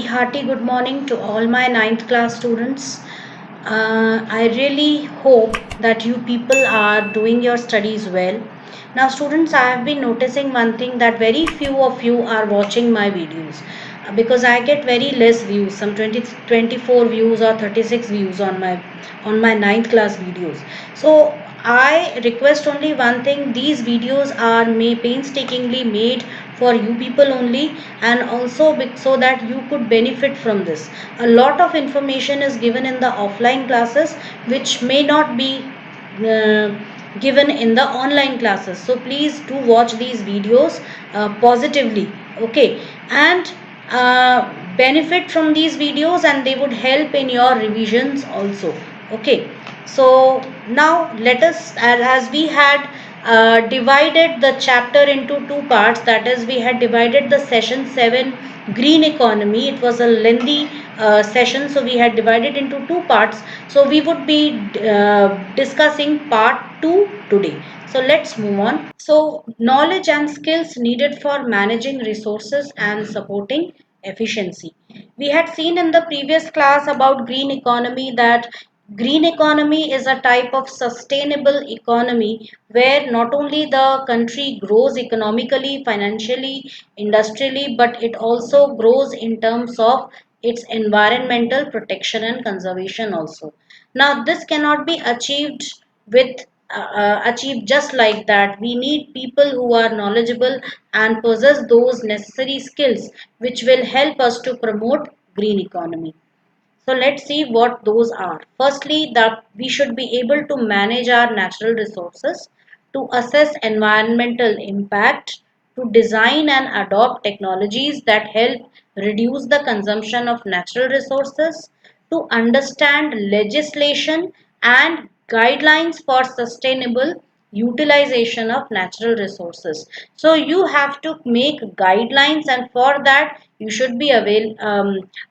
hearty good morning to all my ninth class students. I really hope that you people are doing your studies well. Now, students, I have been noticing one thing that very few of you are watching my videos because I get very less views, some 20, 24 views or 36 views on my ninth class videos. So I request only one thing: these videos are painstakingly made for you people only, and also so that you could benefit from this. A lot of information is given in the offline classes which may not be uh, given in the online classes, so please do watch these videos positively, okay, and benefit from these videos, and they would help in your revisions also, okay. So now let us, as we had divided the chapter into two parts, that is, we had divided the session 7 green economy. It was a lengthy session, so we had divided into two parts. So we would be discussing part 2 today. So let's move on. So knowledge and skills needed for managing resources and supporting efficiency. We had seen in the previous class about green economy that green economy is a type of sustainable economy where not only the country grows economically, financially, industrially, but it also grows in terms of its environmental protection and conservation also. Now, this cannot be with achieved just like that. We need people who are knowledgeable and possess those necessary skills which will help us to promote green economy. So let's see what those are. Firstly, that we should be able to manage our natural resources, to assess environmental impact, to design and adopt technologies that help reduce the consumption of natural resources, to understand legislation and guidelines for sustainable utilization of natural resources. So you have to make guidelines, and for that you should be aware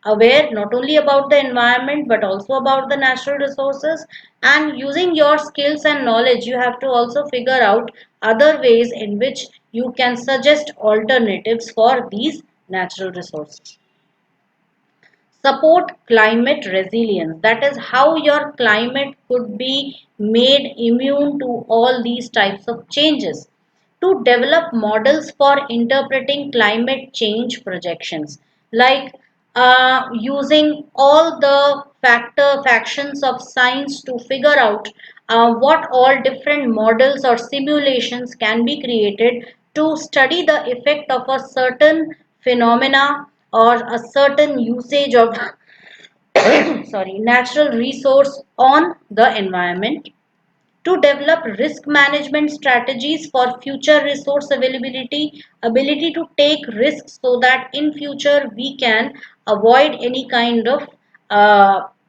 not only about the environment but also about the natural resources. And using your skills and knowledge, you have to also figure out other ways in which you can suggest alternatives for these natural resources. Support climate resilience, that is how your climate could be made immune to all these types of changes. To develop models for interpreting climate change projections, like using all the factions of science to figure out what all different models or simulations can be created to study the effect of a certain phenomena or a certain usage of natural resource on the environment. To develop risk management strategies for future resource availability, ability to take risks so that in future we can avoid any kind of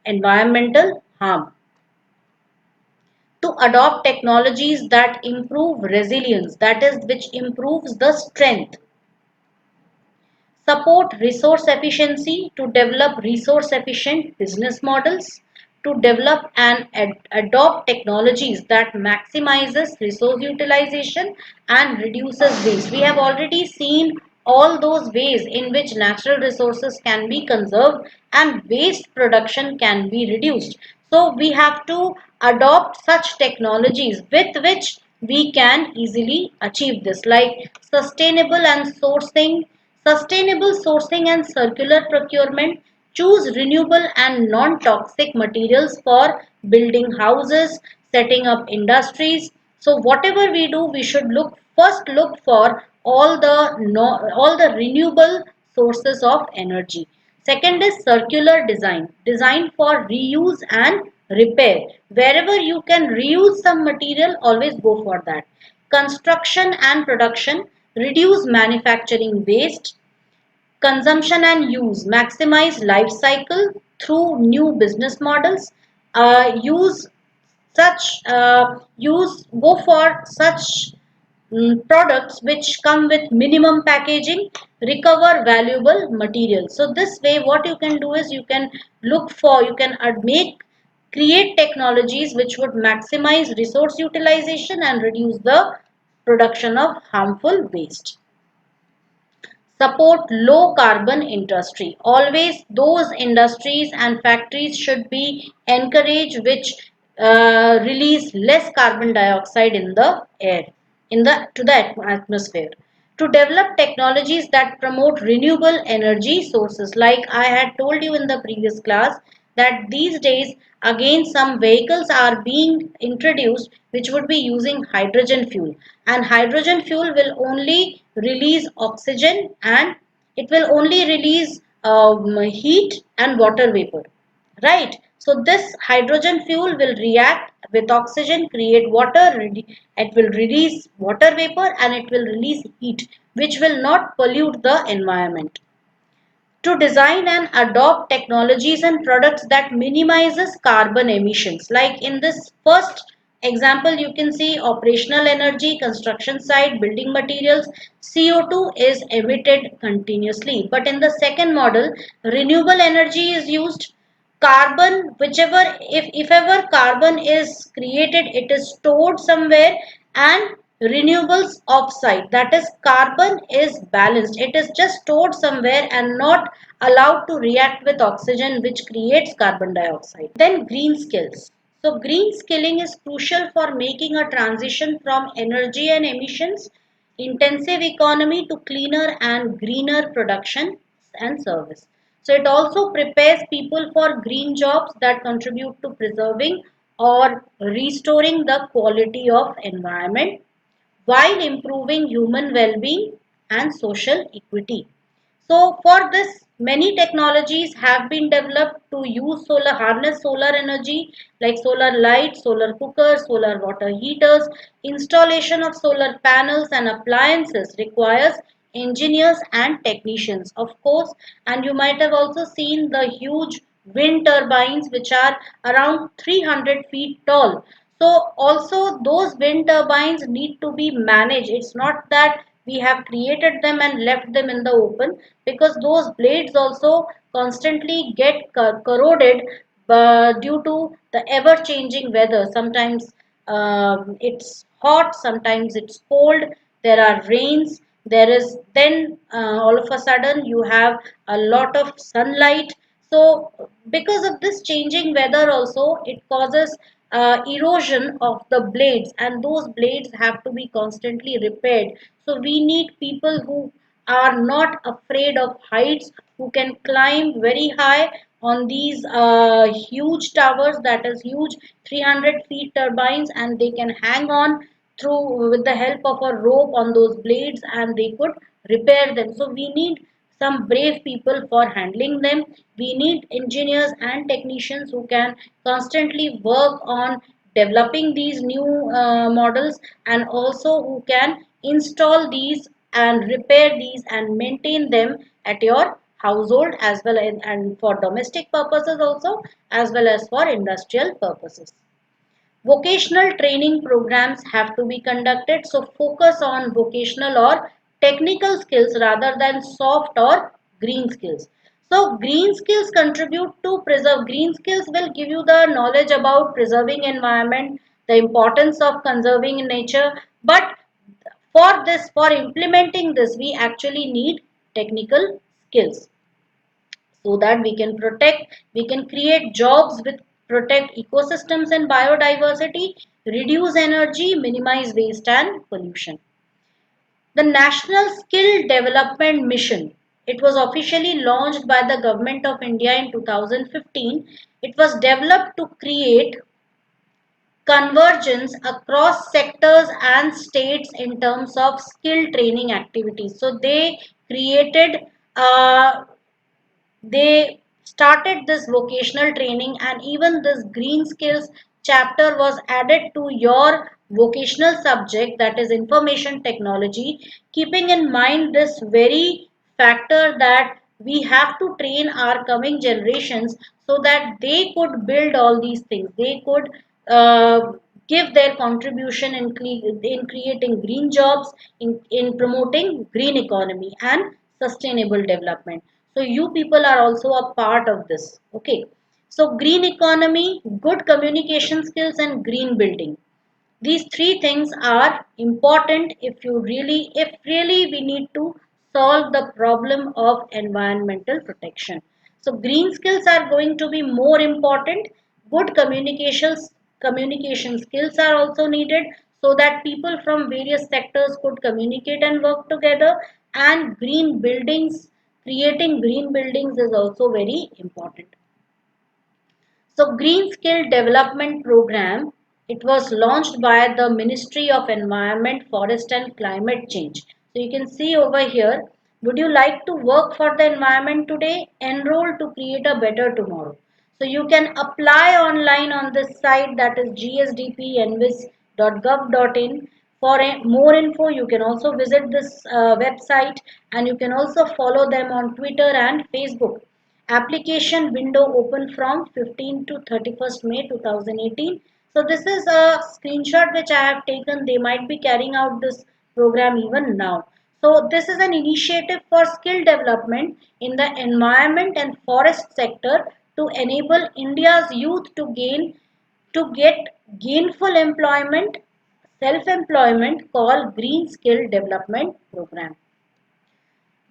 environmental harm. To adopt technologies that improve resilience, that is, which improves the strength. Support resource efficiency, to develop resource efficient business models, to develop and adopt technologies that maximizes resource utilization and reduces waste. We have already seen all those ways in which natural resources can be conserved and waste production can be reduced. So we have to adopt such technologies with which we can easily achieve this, like sustainable sourcing and circular procurement. Choose renewable and non-toxic materials for building houses, setting up industries. So whatever we do, we should look for all the all the renewable sources of energy. Second is circular design for reuse and repair. Wherever you can reuse some material, always go for that. Construction and production, reduce manufacturing waste. Consumption and use, maximize life cycle through new business models. Go for such products which come with minimum packaging, recover valuable materials. So this way what you can do is you can create technologies which would maximize resource utilization and reduce the production of harmful waste. support low carbon industry. Always those industries and factories should be encouraged which release less carbon dioxide in the air, in the to the atmosphere. To develop technologies that promote renewable energy sources, like I had told you in the previous class, that these days again some vehicles are being introduced which would be using hydrogen fuel, and hydrogen fuel will only release oxygen, and it will only release heat and water vapor, right? So this hydrogen fuel will react with oxygen, create water, it will release water vapor and it will release heat, which will not pollute the environment. To design and adopt technologies and products that minimizes carbon emissions, like in this first example you can see operational energy, construction site, building materials, CO2 is emitted continuously, but in the second model renewable energy is used. Carbon, whichever, if ever carbon is created, it is stored somewhere, and renewables offsite, that is carbon is balanced, it is just stored somewhere and not allowed to react with oxygen which creates carbon dioxide. Then green skills. So green skilling is crucial for making a transition from energy and emissions intensive economy to cleaner and greener production and service. So it also prepares people for green jobs that contribute to preserving or restoring the quality of environment while improving human well-being and social equity. So for this, many technologies have been developed to use solar, harness solar energy like solar lights, solar cookers, solar water heaters. Installation of solar panels and appliances requires engineers and technicians, of course. And you might have also seen the huge wind turbines which are around 300 feet tall. So also those wind turbines need to be managed. It's not that we have created them and left them in the open, because those blades also constantly get corroded due to the ever changing weather. Sometimes it's hot, sometimes it's cold, there are rains, there is then all of a sudden you have a lot of sunlight. So because of this changing weather also, it causes erosion of the blades, and those blades have to be constantly repaired. So we need people who are not afraid of heights, who can climb very high on these huge towers, that is huge 300 feet turbines, and they can hang on through with the help of a rope on those blades, and they could repair them. So we need some brave people for handling them. We need engineers and technicians who can constantly work on developing these new models, and also who can install these and repair these and maintain them at your household as well, and for domestic purposes also, as well as for industrial purposes. Vocational training programs have to be conducted, so focus on vocational or technical skills rather than soft or green skills. So green skills contribute to preserve. Green skills will give you the knowledge about preserving environment, the importance of conserving nature, but for this, for implementing this, we actually need technical skills, so that we can protect, we can create jobs with protect ecosystems and biodiversity, reduce energy, minimize waste and pollution. The National Skill Development Mission, it was officially launched by the Government of India in 2015. It was developed to create convergence across sectors and states in terms of skill training activities. So they created they started this vocational training, and even this green skills chapter was added to your vocational subject, that is information technology, keeping in mind this very factor that we have to train our coming generations so that they could build all these things, they could uh, give their contribution in, in creating green jobs, in promoting green economy and sustainable development. So you people are also a part of this. Okay. So green economy, good communication skills and green building. These three things are important if you really, if really we need to solve the problem of environmental protection. So green skills are going to be more important. Good communication skills are also needed so that people from various sectors could communicate and work together. And green buildings, creating green buildings is also very important. So Green Skill Development Program, it was launched by the Ministry of Environment, Forest and Climate Change. So you can see over here, would you like to work for the environment today? Enroll to create a better tomorrow. So you can apply online on this site, that is gsdpenvis.gov.in. For more info, you can also visit this website, and you can also follow them on Twitter and Facebook. Application window open from 15 to 31st May 2018. So this is a screenshot which I have taken. They might be carrying out this program even now. So this is an initiative for skill development in the environment and forest sector to enable India's youth to get gainful employment, self-employment, called Green Skill Development Program.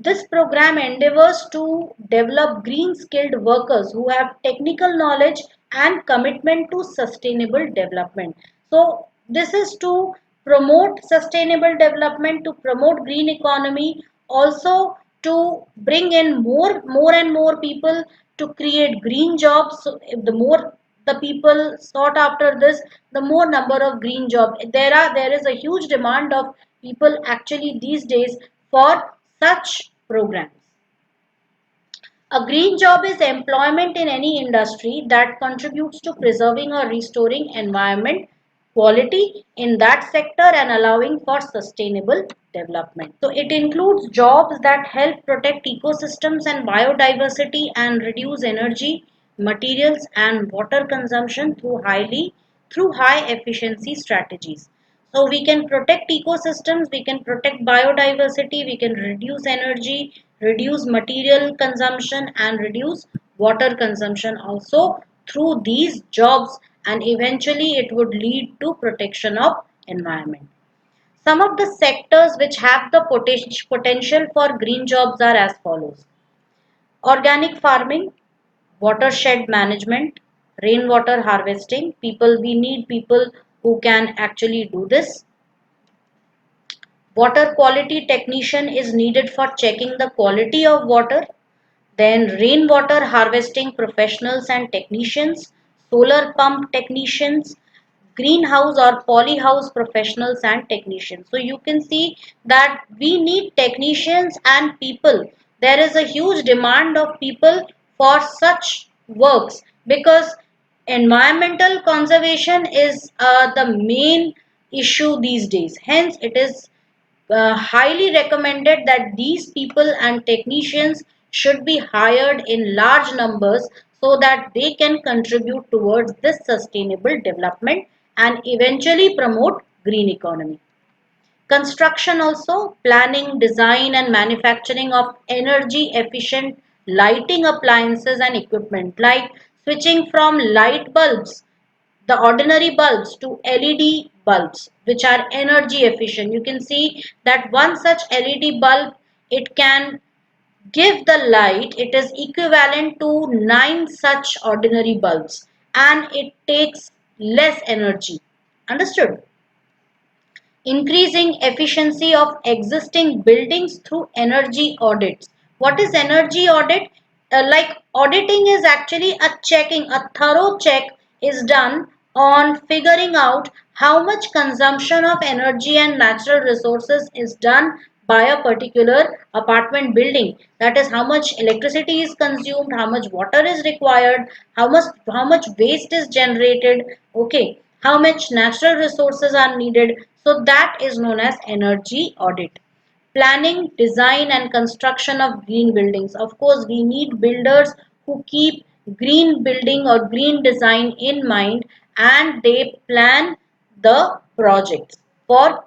This program endeavors to develop green skilled workers who have technical knowledge and commitment to sustainable development. So this is to promote sustainable development, to promote green economy, also to bring in more and more people to create green jobs. So if the more the people sought after this, the more number of green jobs there is a huge demand of people actually these days for such programs. A green job is employment in any industry that contributes to preserving or restoring environment quality in that sector and allowing for sustainable development. So it includes jobs that help protect ecosystems and biodiversity and reduce energy, materials and water consumption through high efficiency strategies. So we can protect ecosystems, we can protect biodiversity, we can reduce energy, reduce material consumption and reduce water consumption also through these jobs, and eventually it would lead to protection of environment. Some of the sectors which have the potential for green jobs are as follows: organic farming, watershed management, rainwater harvesting. We need people who can actually do this. Water quality technician is needed for checking the quality of water. Then rainwater harvesting professionals and technicians, solar pump technicians, greenhouse or polyhouse professionals and technicians. So you can see that we need technicians and people. There is a huge demand of people for such works because environmental conservation is the main issue these days. Hence, it is highly recommended that these people and technicians should be hired in large numbers so that they can contribute towards this sustainable development and eventually promote green economy. Construction also, planning, design and manufacturing of energy efficient lighting appliances and equipment, like switching from light bulbs, the ordinary bulbs, to LED bulbs which are energy efficient. You can see that one such LED bulb, it can give the light, it is equivalent to 9 such ordinary bulbs, and it takes less energy. Understood? Increasing efficiency of existing buildings through energy audits. What is energy audit? Like auditing is actually a thorough check is done on figuring out how much consumption of energy and natural resources is done by a particular apartment building. That is how much electricity is consumed, how much water is required, how much waste is generated, okay, how much natural resources are needed. So that is known as energy audit. Planning, design and construction of green buildings. Of course, we need builders who keep green building or green design in mind, and they plan the projects for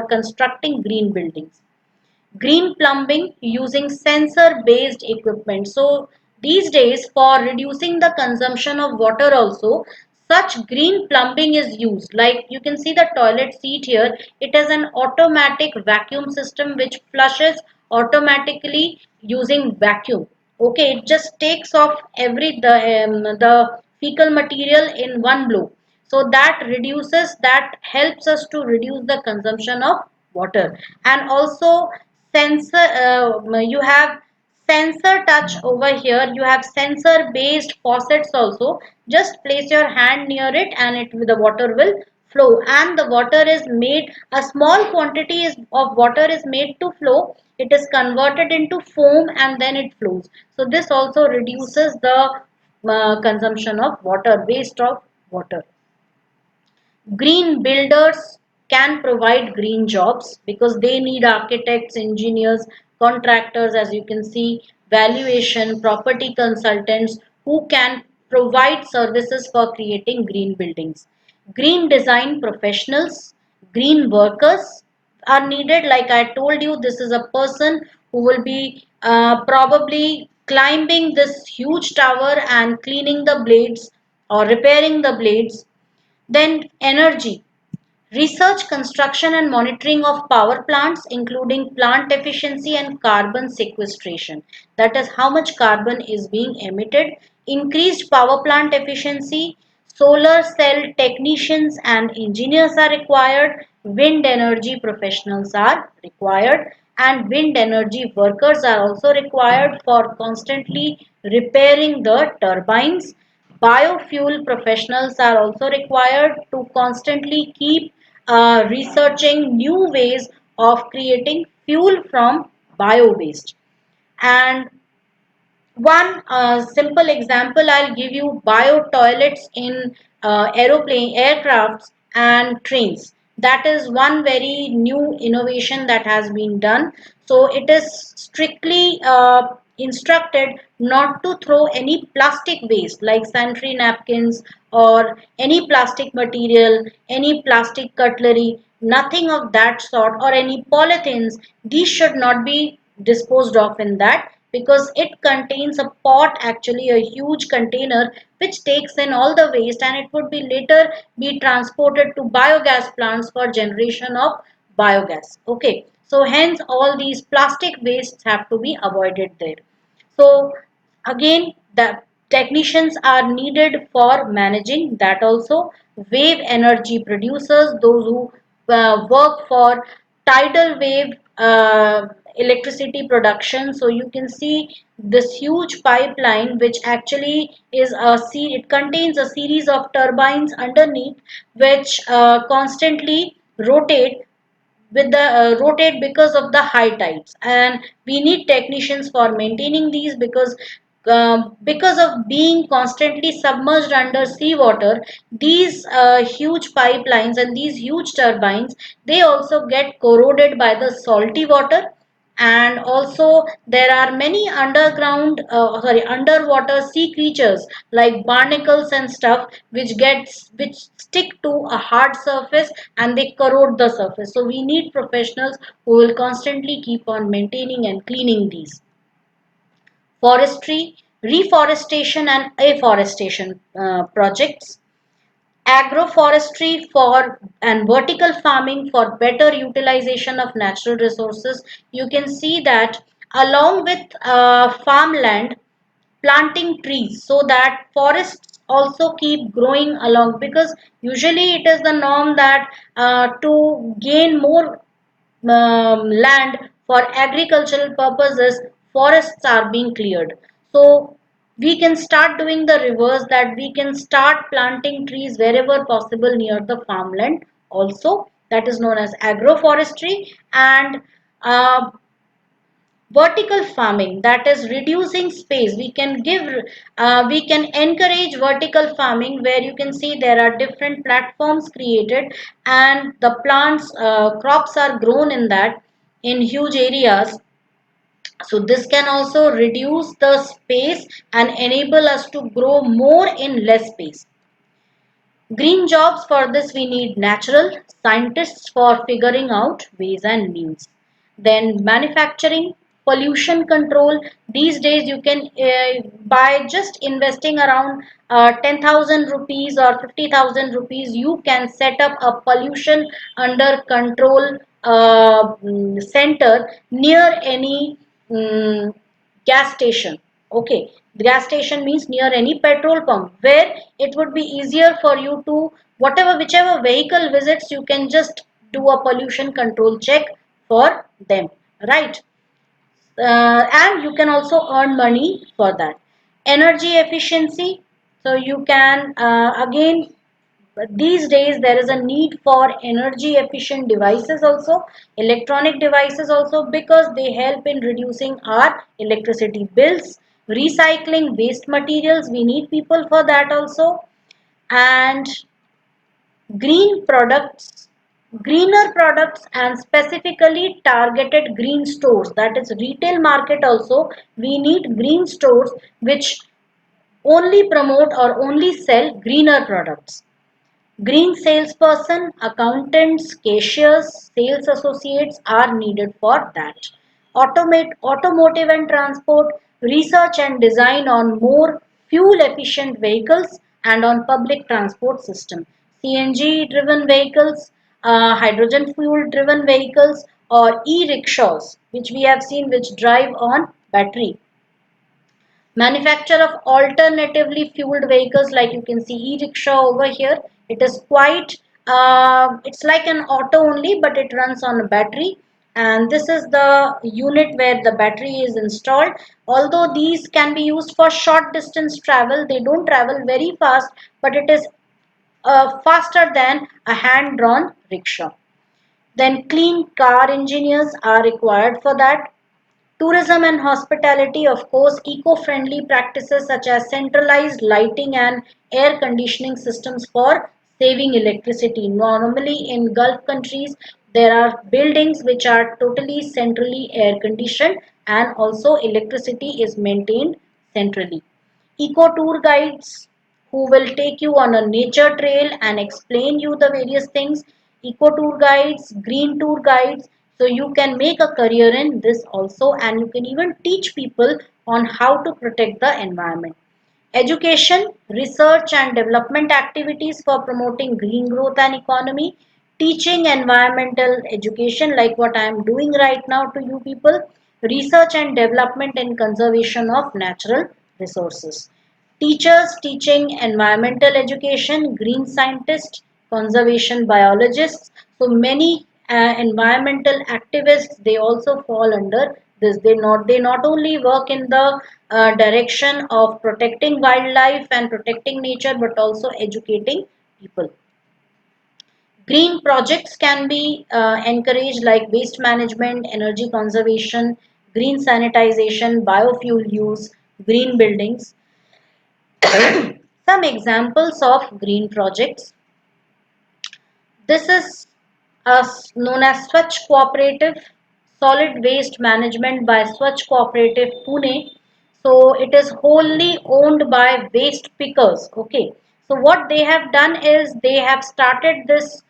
constructing green buildings. Green plumbing using sensor based equipment. So these days, for reducing the consumption of water also, such green plumbing is used. Like you can see the toilet seat here, it has an automatic vacuum system which flushes automatically using vacuum. Okay, it just takes off the fecal material in one blow. So that helps us to reduce the consumption of water. And also sensor, you have sensor touch over here. You have sensor based faucets also. Just place your hand near it and the water will flow. And the water is made, a small quantity of water is made to flow. It is converted into foam and then it flows. So this also reduces the consumption of water, waste of water. Green builders can provide green jobs because they need architects, engineers, contractors, as you can see, valuation, property consultants who can provide services for creating green buildings. Green design professionals, green workers are needed. Like I told you, this is a person who will be probably climbing this huge tower and cleaning the blades or repairing the blades. Then energy. Research, construction and monitoring of power plants, including plant efficiency and carbon sequestration. That is how much carbon is being emitted. Increased power plant efficiency. Solar cell technicians and engineers are required. Wind energy professionals are required. And wind energy workers are also required for constantly repairing the turbines. Biofuel professionals are also required to constantly keep researching new ways of creating fuel from bio waste. And one simple example I'll give you: bio toilets in aircrafts and trains. That is one very new innovation that has been done. So it is strictly instructed not to throw any plastic waste like sanitary napkins or any plastic material, any plastic cutlery, nothing of that sort, or any polythenes. These should not be disposed of in that, because it contains a pot, actually a huge container, which takes in all the waste and it would be later be transported to biogas plants for generation of biogas. Okay, so hence all these plastic wastes have to be avoided there. So again, the technicians are needed for managing that also. Wave energy producers, those who work for tidal wave electricity production. So you can see this huge pipeline, which actually is it contains a series of turbines underneath, which constantly rotate because of the high tides, and we need technicians for maintaining these, because of being constantly submerged under seawater. These huge pipelines and these huge turbines, they also get corroded by the salty water. And also there are many underwater sea creatures like barnacles and stuff, which stick to a hard surface and they corrode the surface. So we need professionals who will constantly keep on maintaining and cleaning these. Forestry, reforestation and afforestation projects. Agroforestry for and vertical farming for better utilization of natural resources. You can see that along with farmland, planting trees so that forests also keep growing along, because usually it is the norm that to gain more land for agricultural purposes, forests are being cleared. So we can start doing the reverse, that we can start planting trees wherever possible near the farmland also. That is known as agroforestry. And uh, vertical farming, that is reducing space. We can encourage vertical farming, where you can see there are different platforms created and the plants crops are grown in that, in huge areas. So this can also reduce the space and enable us to grow more in less space. Green jobs, for this we need natural scientists for figuring out ways and means. Then manufacturing, pollution control. These days you can, by just investing around 10,000 rupees or 50,000 rupees, you can set up a pollution under control center near any mm, gas station. Okay, the gas station means near any petrol pump where it would be easier for you to, whatever whichever vehicle visits, you can just do a pollution control check for them, right? And you can also earn money for that. Energy efficiency, so you can again, these days there is a need for energy efficient devices also, electronic devices also, because they help in reducing our electricity bills. Recycling waste materials, we need people for that also. And green products, greener products, and specifically targeted green stores, that is retail market also, we need green stores which only promote or only sell greener products. Green salesperson, accountants, cashiers, sales associates are needed for that. Automotive and transport, research and design on more fuel efficient vehicles and on public transport system. CNG driven vehicles, hydrogen fuel driven vehicles, or e-rickshaws, which we have seen which drive on battery. Manufacture of alternatively fueled vehicles, like you can see e-rickshaw over here. It is quite, it's like an auto only, but it runs on a battery. And this is the unit where the battery is installed. Although these can be used for short distance travel, they don't travel very fast, but it is faster than a hand drawn rickshaw. Then clean car engineers are required for that. Tourism and hospitality, of course, eco-friendly practices such as centralized lighting and air conditioning systems for saving electricity. Normally in Gulf countries, there are buildings which are totally centrally air conditioned, and also electricity is maintained centrally. Eco tour guides who will take you on a nature trail and explain you the various things. Eco tour guides, green tour guides, so you can make a career in this also, and you can even teach people on how to protect the environment. Education, research and development activities for promoting green growth and economy. Teaching environmental education, like what I am doing right now to you people. Research and development and conservation of natural resources. Teachers teaching environmental education, green scientists, conservation biologists. So many environmental activists, they also fall under this. They not only work in the direction of protecting wildlife and protecting nature, but also educating people. Green projects can be encouraged, like waste management, energy conservation, green sanitization, biofuel use, green buildings. Some examples of green projects. This is known as Swachh Cooperative, Solid Waste Management by Swachh Cooperative Pune. So it is wholly owned by waste pickers. Okay. So what they have done is they have started this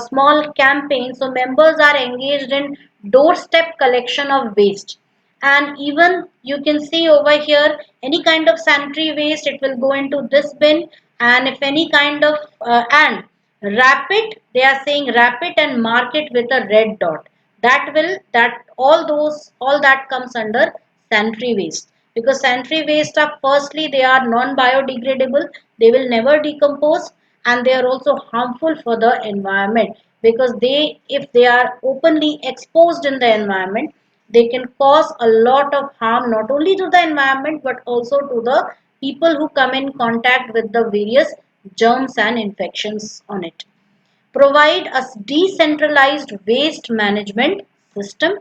small campaign. So members are engaged in doorstep collection of waste. And even you can see over here, any kind of sanitary waste, it will go into this bin. And if any kind of and wrap it, they are saying wrap it and mark it with a red dot. That will, that all that comes under sanitary waste, because sanitary waste are, firstly they are non biodegradable, they will never decompose, and they are also harmful for the environment, because they, if they are openly exposed in the environment, they can cause a lot of harm, not only to the environment but also to the people who come in contact with the various germs and infections on it. Provide a decentralized waste management system.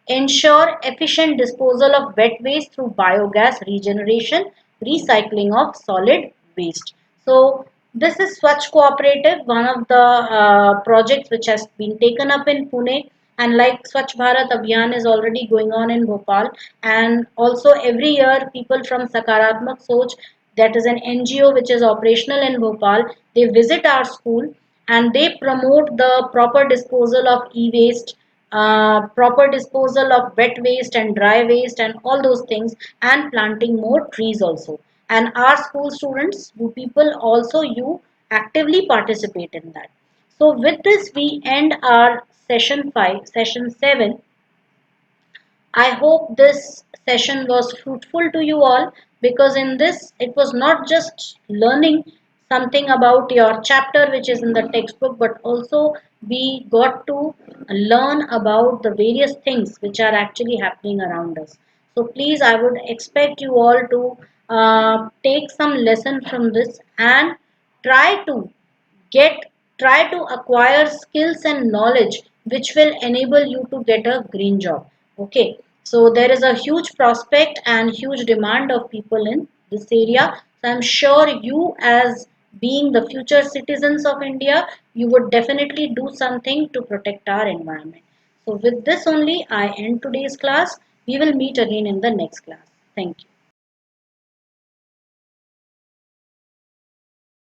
Ensure efficient disposal of wet waste through biogas regeneration, recycling of solid waste. So this is Swachh Cooperative, one of the projects which has been taken up in Pune. And like Swachh Bharat Abhiyan is already going on in Bhopal, and also every year people from Sakaratmak Soch, that is an NGO which is operational in Bhopal, they visit our school and they promote the proper disposal of e-waste, proper disposal of wet waste and dry waste and all those things, and planting more trees also. And our school students, you people also, you actively participate in that. So with this we end our session 5, session 7. I hope this session was fruitful to you all, because in this it was not just learning something about your chapter which is in the textbook, but also we got to learn about the various things which are actually happening around us. So please, I would expect you all to take some lesson from this and try to get try to acquire skills and knowledge which will enable you to get a green job. Okay, so there is a huge prospect and huge demand of people in this area, so I'm sure you, as being the future citizens of India, you would definitely do something to protect our environment. So with this only I end today's class. We will meet again in the next class. Thank you.